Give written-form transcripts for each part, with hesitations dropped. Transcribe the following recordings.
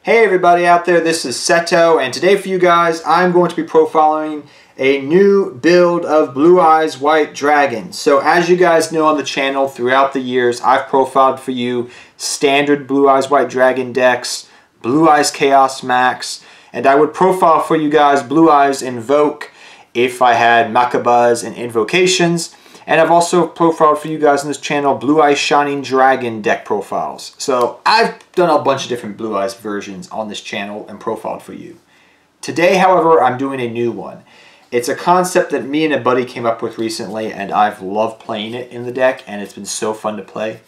Hey everybody out there, this is Seto, and today for you guys I'm going to be profiling a new build of Blue Eyes White Dragon. So as you guys know on the channel throughout the years, I've profiled for you standard Blue Eyes White Dragon decks, Blue Eyes Chaos Max, and I would profile for you guys Blue Eyes Invoke if I had Makabas and Invocations. And I've also profiled for you guys on this channel Blue Eyes Shining Dragon deck profiles. So I've done a bunch of different Blue Eyes versions on this channel and profiled for you. Today, however, I'm doing a new one. It's a concept that me and a buddy came up with recently, and I've loved playing it in the deck, and it's been so fun to play.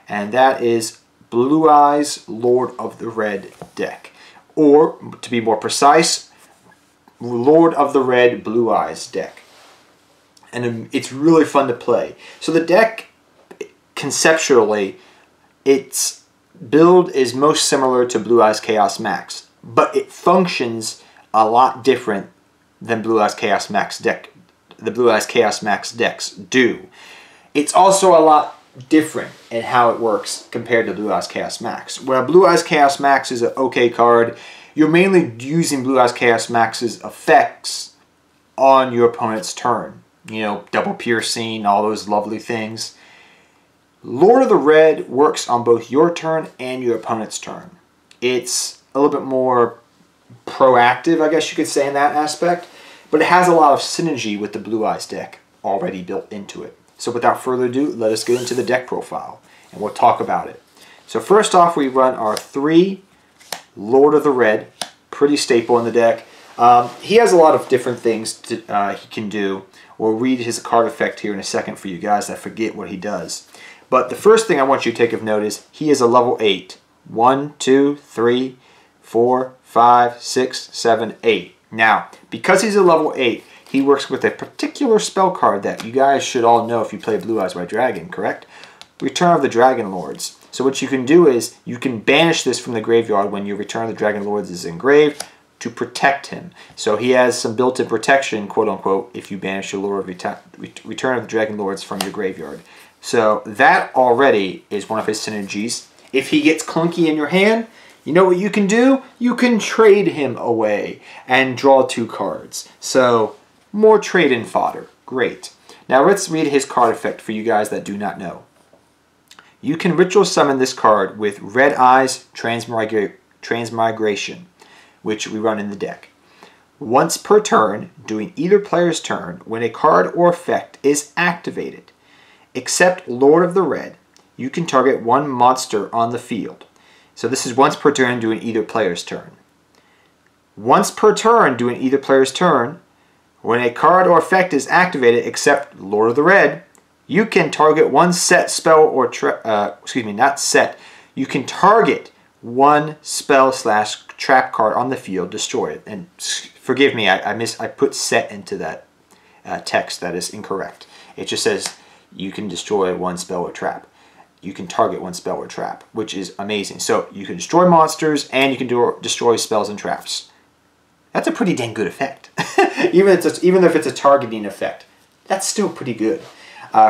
And that is Blue Eyes Lord of the Red deck. Or, to be more precise, Lord of the Red Blue Eyes deck. And it's really fun to play. So the deck, conceptually, its build is most similar to Blue Eyes Chaos Max, but it functions a lot different than Blue Eyes Chaos Max deck. The Blue Eyes Chaos Max decks do. It's also a lot different in how it works compared to Blue Eyes Chaos Max. Where Blue Eyes Chaos Max is an okay card, you're mainly using Blue Eyes Chaos Max's effects on your opponent's turn. You know, double piercing, all those lovely things. Lord of the Red works on both your turn and your opponent's turn. It's a little bit more proactive, I guess you could say, in that aspect, but it has a lot of synergy with the Blue Eyes deck already built into it. So without further ado, let us get into the deck profile, and we'll talk about it. So first off, we run our 3 Lord of the Red, pretty staple in the deck. He has a lot of different things he can do. We'll read his card effect here in a second for you guys. I forget what he does. But the first thing I want you to take of note is he is a level 8. 1, 2, 3, 4, 5, 6, 7, 8. Now, because he's a level 8, he works with a particular spell card that you guys should all know if you play Blue Eyes White Dragon, correct? Return of the Dragon Lords. So what you can do is you can banish this from the graveyard when your Return of the Dragon Lords is engraved, to protect him. So he has some built-in protection, quote-unquote, if you banish your Return of the Dragon Lords from your graveyard. So that already is one of his synergies. If he gets clunky in your hand, you know what you can do? You can trade him away and draw 2 cards. So more trade-in fodder. Great. Now let's read his card effect for you guys that do not know. You can ritual summon this card with Red Eyes Transmigration, which we run in the deck. Once per turn, during either player's turn, when a card or effect is activated, except Lord of the Red, you can target 1 monster on the field. So this is once per turn during either player's turn. Once per turn during either player's turn, when a card or effect is activated except Lord of the Red, you can target 1 set spell or not set. You can target 1 spell/trap card on the field, destroy it. And forgive me, I put set into that text. That is incorrect. It just says you can destroy 1 spell or trap. You can target 1 spell or trap, which is amazing. So you can destroy monsters and you can destroy spells and traps. That's a pretty dang good effect. even if it's a targeting effect, that's still pretty good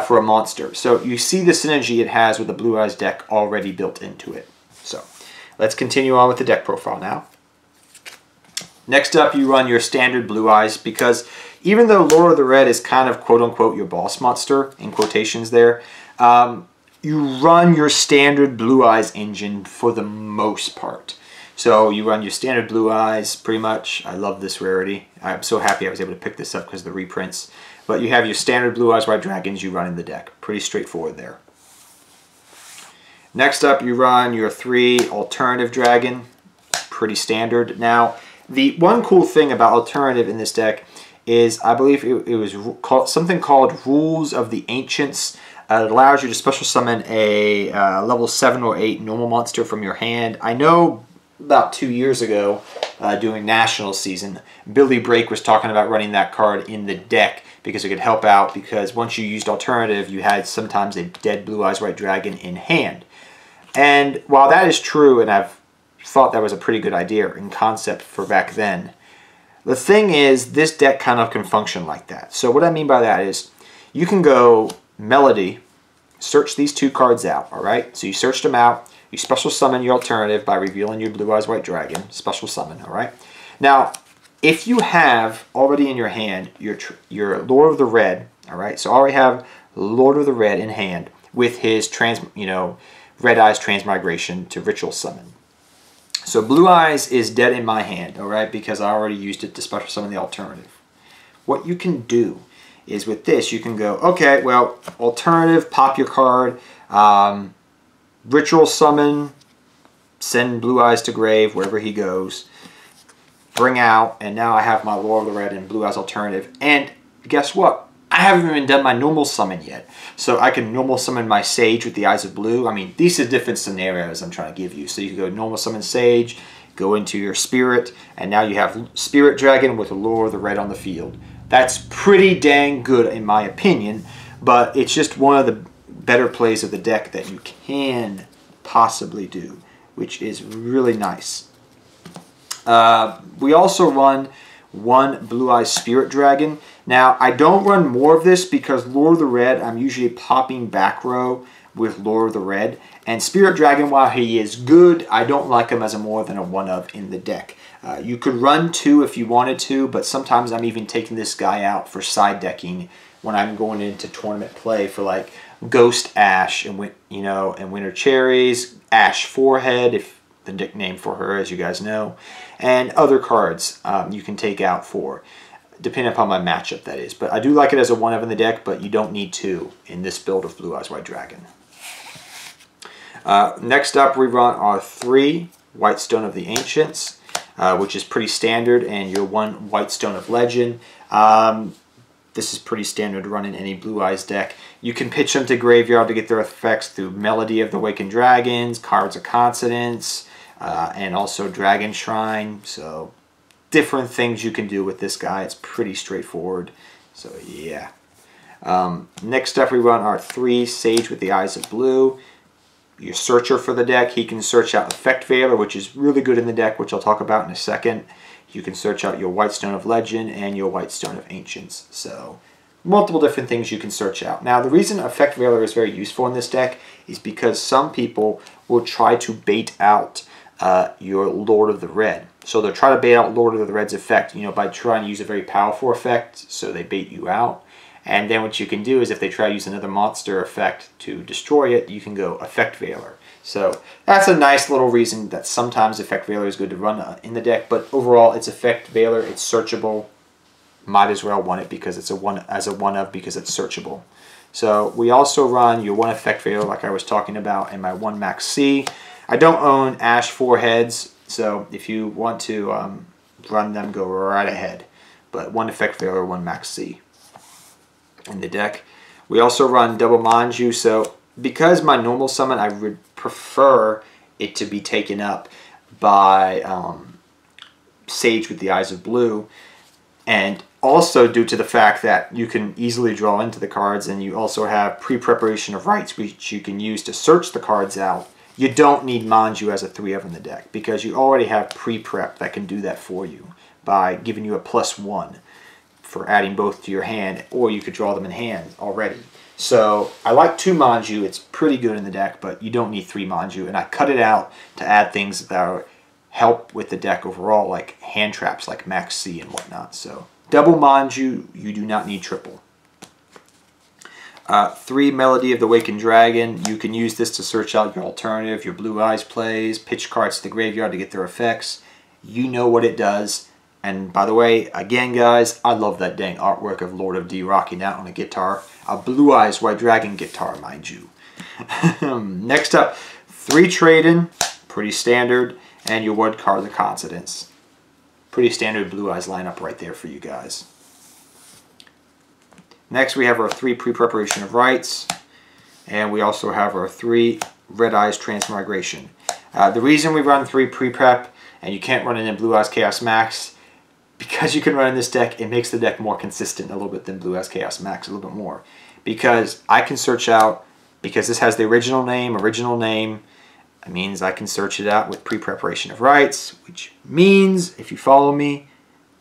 for a monster. So you see the synergy it has with the Blue Eyes deck already built into it. So let's continue on with the deck profile now. Next up, you run your standard Blue Eyes, because even though Lord of the Red is kind of quote-unquote your boss monster, in quotations there, you run your standard Blue Eyes engine for the most part. So you run your standard Blue Eyes pretty much. I love this rarity. I'm so happy I was able to pick this up because of the reprints. But you have your standard Blue Eyes White Dragons you run in the deck. Pretty straightforward there. Next up, you run your 3 Alternative Dragon. Pretty standard. Now, the one cool thing about Alternative in this deck is, I believe it was something called Rules of the Ancients. It allows you to special summon a level 7 or 8 normal monster from your hand. I know about 2 years ago, doing National season, Billy Brake was talking about running that card in the deck because it could help out, because once you used Alternative, you had sometimes a dead Blue Eyes White Dragon in hand. And while that is true, and I've thought that was a pretty good idea in concept for back then, the thing is, this deck kind of can function like that. So what I mean by that is, you can go Melody, search these 2 cards out, all right? So you searched them out, You special summon your alternative by revealing your Blue Eyes White Dragon. Special summon, all right? Now, if you have already in your hand your Lord of the Red, all right? So I already have Lord of the Red in hand with his Red Eyes Transmigration to Ritual Summon. So Blue Eyes is dead in my hand, all right? Because I already used it to special summon the alternative. What you can do is with this, you can go, okay, well, alternative, pop your card, Ritual Summon, send Blue Eyes to grave, wherever he goes, bring out, and now I have my Lord of the Red and Blue Eyes alternative. And guess what? I haven't even done my normal summon yet. So I can normal summon my Sage with the Eyes of Blue. I mean, these are different scenarios I'm trying to give you. So you can go normal summon Sage, go into your Spirit, and now you have Spirit Dragon with a Lord of the Red on the field. That's pretty dang good in my opinion, but it's just one of the better plays of the deck that you can possibly do, which is really nice. We also run one Blue Eyes Spirit Dragon. Now, I don't run more of this because Lord of the Red, I'm usually popping back row with Lord of the Red. And Spirit Dragon, while he is good, I don't like him as a more than a one-of in the deck. You could run two if you wanted to, but sometimes I'm even taking this guy out for side decking when I'm going into tournament play for like Ghost Ash and Winter Cherries, Ash Forehead, if the nickname for her, as you guys know, and other cards you can take out for, depending upon my matchup, that is. But I do like it as a one-of in the deck, but you don't need two in this build of Blue Eyes White Dragon. Next up, we run our 3 White Stone of the Ancients, which is pretty standard, and your 1 White Stone of Legend. This is pretty standard to run in any Blue Eyes deck. You can pitch them to graveyard to get their effects through Melody of the Wakened Dragons, Cards of Consonance, and also Dragon Shrine. So different things you can do with this guy. It's pretty straightforward. So yeah. Next up, we run our 3 Sage with the Eyes of Blue. Your searcher for the deck, he can search out Effect Veiler, which is really good in the deck, which I'll talk about in a second. You can search out your White Stone of Legend and your White Stone of Ancients. So multiple different things you can search out. Now, the reason Effect Veiler is very useful in this deck is because some people will try to bait out your Lord of the Red. So they'll try to bait out Lord of the Red's effect, by trying to use a very powerful effect, so they bait you out. And then what you can do is if they try to use another monster effect to destroy it, you can go Effect Veiler. So that's a nice little reason that sometimes Effect Veiler is good to run in the deck, but overall it's Effect Veiler, it's searchable. Might as well run it because it's a one-of because it's searchable. So we also run your 1 Effect Veiler like I was talking about and my 1 Max C. I don't own Ash Foreheads, so if you want to run them, go right ahead. But 1 Effect Veiler, 1 Max C in the deck. We also run double Manju, so because my normal summon, I would prefer it to be taken up by Sage with the Eyes of Blue, and also due to the fact that you can easily draw into the cards, and you also have pre-preparation of rights, which you can use to search the cards out. You don't need Manju as a 3-of in the deck, because you already have pre-prep that can do that for you by giving you a +1 for adding both to your hand, or you could draw them in hand already. So I like 2 Manju, it's pretty good in the deck, but you don't need 3 Manju, and I cut it out to add things that help with the deck overall, like hand traps like Max C and whatnot. So double Manju, you do not need triple. 3 Melody of the Wakened Dragon, you can use this to search out your alternative, your Blue Eyes plays, pitch cards to the graveyard to get their effects. You know what it does. And by the way, again guys, I love that dang artwork of Lord of D rocking out on a guitar. A Blue Eyes White Dragon guitar, mind you. Next up, 3 Trade-in, pretty standard, and your 1 Cards of Consonance. Pretty standard Blue Eyes lineup right there for you guys. Next we have our 3 Pre-Preparation of Rights, and we also have our 3 Red Eyes Transmigration. The reason we run 3 Pre-Prep, and you can't run it in Blue Eyes Chaos Max, because you can run in this deck, it makes the deck more consistent a little bit than Blue Eyes Chaos Max, a little bit more. Because I can search out, because this has the original name, it means I can search it out with Pre-Preparation of Rights, which means, if you follow me,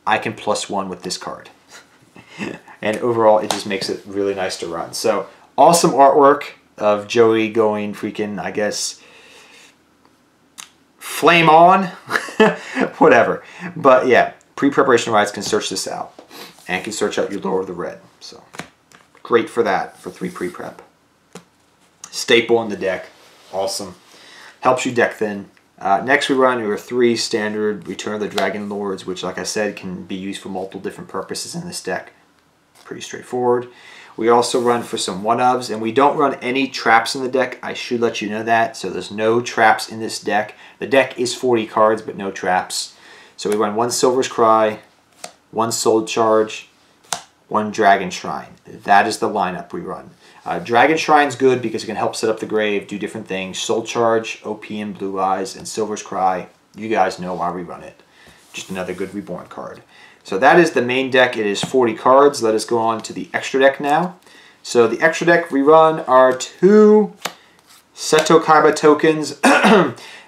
I can +1 with this card. And overall, it just makes it really nice to run. So, awesome artwork of Joey going freaking, I guess, flame on, whatever. But yeah, pre-preparation rides can search this out and can search out your Lord of the Red. So great for that, for 3 pre-prep. Staple in the deck, awesome. Helps you deck thin. Next we run your 3 standard Return of the Dragon Lords, which like I said can be used for multiple different purposes in this deck. Pretty straightforward. We also run for some 1-ofs, and we don't run any traps in the deck. I should let you know that. So there's no traps in this deck. The deck is 40 cards, but no traps. So we run 1 Silver's Cry, 1 Soul Charge, 1 Dragon Shrine. That is the lineup we run. Dragon Shrine's good because it can help set up the grave, do different things. Soul Charge, OP and Blue Eyes, and Silver's Cry. You guys know why we run it. Just another good Reborn card. So that is the main deck. It is 40 cards. Let us go on to the extra deck now. So the extra deck we run are 2 Seto Kaiba tokens.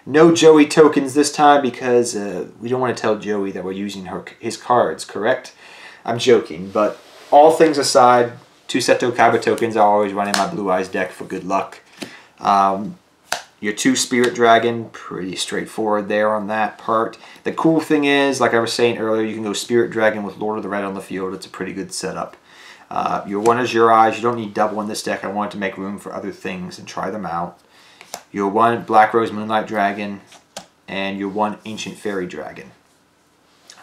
No Joey tokens this time because we don't want to tell Joey that we're using his cards, correct? I'm joking, but all things aside, 2 Seto Kaiba tokens I always run in my Blue Eyes deck for good luck. Your 2 Spirit Dragon, pretty straightforward there on that part. The cool thing is, like I was saying earlier, you can go Spirit Dragon with Lord of the Red on the field. It's a pretty good setup. Your 1 is Your Eyes. You don't need double in this deck. I wanted to make room for other things and try them out. Your 1 Black Rose Moonlight Dragon, and your 1 Ancient Fairy Dragon,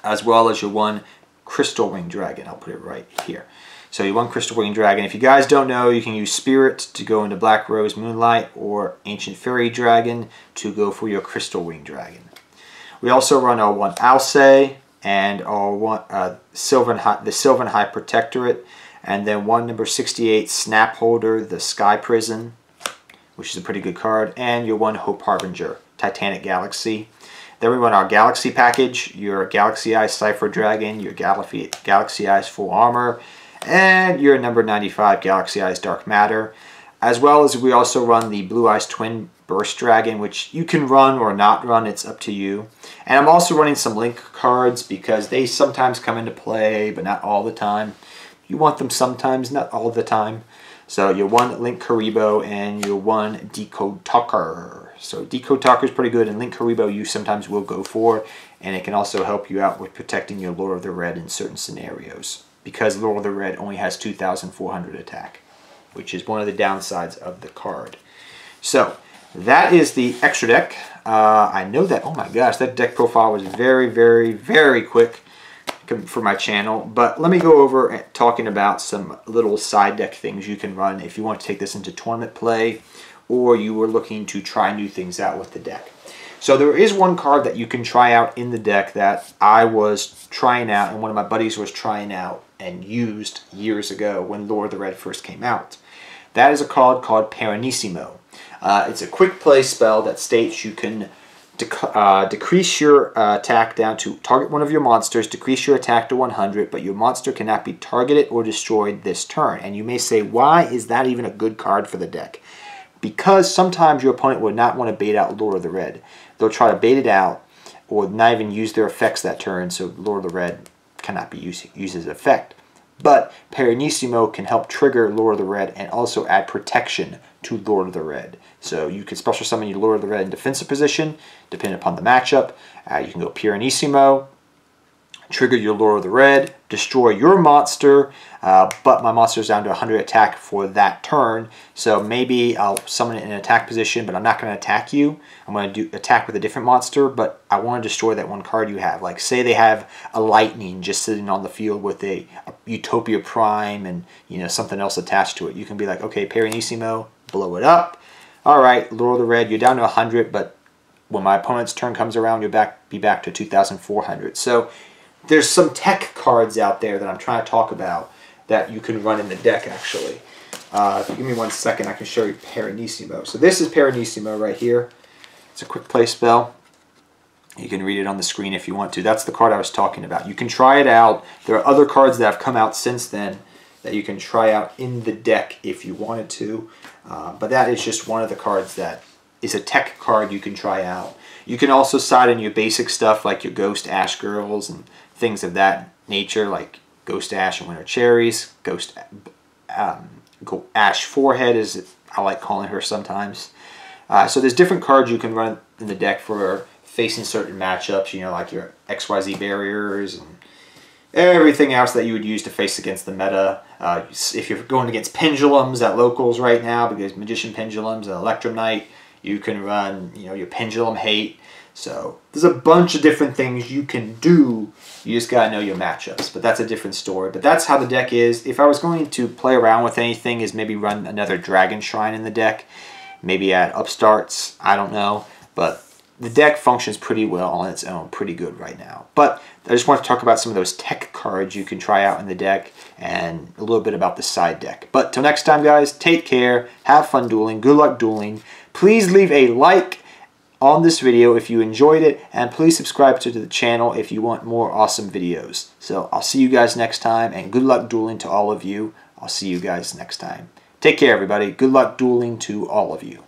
as well as your 1 Crystal Wing Dragon. I'll put it right here. So your 1 Crystal Wing Dragon. If you guys don't know, you can use Spirit to go into Black Rose Moonlight or Ancient Fairy Dragon to go for your Crystal Wing Dragon. We also run our 1 Alcei and our 1 the Sylvan High Protectorate, and then 1 number 68 Snap Holder, the Sky Prison, which is a pretty good card, and your 1 Hope Harbinger, Titanic Galaxy. Then we run our Galaxy package, your Galaxy Eyes Cypher Dragon, your Galaxy Eyes Full Armor, and your number 95 Galaxy Eyes Dark Matter, as well as we also run the Blue Eyes Twin Burst Dragon, which you can run or not run, it's up to you. And I'm also running some Link cards because they sometimes come into play, but not all the time. You want them sometimes, not all the time. So your 1 Link Karibo and your 1 Decode Talker. So Decode Talker is pretty good, and Link Karibo you sometimes will go for, and it can also help you out with protecting your Lord of the Red in certain scenarios, because Lord of the Red only has 2,400 attack, which is one of the downsides of the card. So that is the extra deck. I know that, oh my gosh, that deck profile was very, very, very quick for my channel, but let me go over talking about some little side deck things you can run if you want to take this into tournament play, or you were looking to try new things out with the deck. So there is 1 card that you can try out in the deck that I was trying out and one of my buddies was trying out and used years ago when Lord of the Red first came out. That is a card called Piranissimo. It's a quick play spell that states you can decrease your attack down to target one of your monsters, decrease your attack to 100, but your monster cannot be targeted or destroyed this turn. And you may say, why is that even a good card for the deck? Because sometimes your opponent would not want to bait out Lord of the Red. They'll try to bait it out or not even use their effects that turn, so Lord of the Red cannot be used as an effect. But Piranissimo can help trigger Lord of the Red and also add protection to Lord of the Red. So you can special summon your Lord of the Red in defensive position, depending upon the matchup. You can go Piranissimo, trigger your Lord of the Red, destroy your monster, but my monster's down to 100 attack for that turn. So maybe I'll summon it in an attack position, but I'm not going to attack you. I'm going to attack with a different monster, but I want to destroy that 1 card you have. Like say they have a Lightning just sitting on the field with a Utopia Prime and something else attached to it. You can be like, okay, Piranissimo, blow it up. All right, Lord of the Red, you're down to 100, but when my opponent's turn comes around, you'll be back to 2,400. So there's some tech cards out there that I'm trying to talk about that you can run in the deck, actually. If you give me 1 second, I can show you Piranissimo. So this is Piranissimo right here. It's a quick play spell. You can read it on the screen if you want to. That's the card I was talking about. You can try it out. There are other cards that have come out since then that you can try out in the deck if you wanted to. But that is just one of the cards that is a tech card you can try out. You can also side in your basic stuff like your Ghost Ash Girls and things of that nature, like Ghost Ash and Winter Cherries, Ash Forehead, as I like calling her sometimes. So there's different cards you can run in the deck for facing certain matchups, you know, like your XYZ barriers and everything else that you would use to face against the meta. If you're going against pendulums at locals right now, because Magician Pendulums and Electrum Knight, you can run, you know, your Pendulum Hate. So there's a bunch of different things you can do. You just gotta know your matchups, but that's a different story. But that's how the deck is. If I was going to play around with anything, is maybe run another Dragon Shrine in the deck, maybe add upstarts, I don't know. But the deck functions pretty well on its own, pretty good right now. But I just want to talk about some of those tech cards you can try out in the deck and a little bit about the side deck. But till next time, guys, take care, have fun dueling, good luck dueling. Please leave a like on this video if you enjoyed it, and please subscribe to the channel if you want more awesome videos. So I'll see you guys next time, and good luck dueling to all of you. I'll see you guys next time. Take care, everybody. Good luck dueling to all of you.